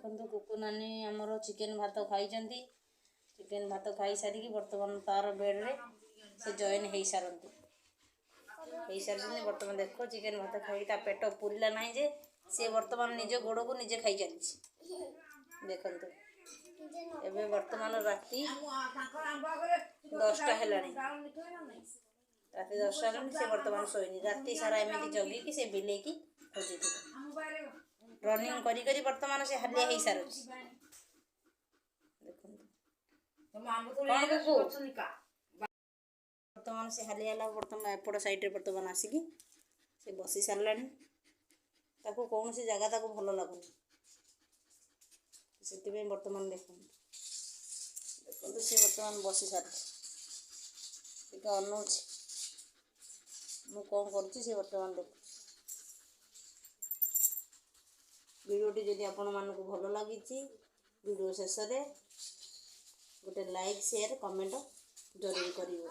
देखो कुकु नानी आमर चिकेन भात खाई चिकेन भात खाई सारिकी बर्तमान तार बेड रे से जॉइन हो सारी बर्तमान देखो चिकेन भात खाई पेट पूरा ना जे सी बर्तमान निज गोड़ को निजे खाई चली देखु एबे बर्तमान राति 10टा है राति 10टा से बर्तमान शोनी राति सारा एमती जगिकी से बिले की खोजी रनिंग करी करी बर्तमान से हालिया हो सारी बर्तमान से हालिया बर्तमान एपट साइड बर्तमान आसिकी से बसी सारा कौन सी जगह भल लगुनि से बर्तमान देखो सी बर्तमान बसी सारी अनौच मु कौन कर बर्तमान देख वीडियोटी जदि आपण मानक भल लगी वीडियो शेष में गोटे लाइक शेयर कमेंट जरूर करियो।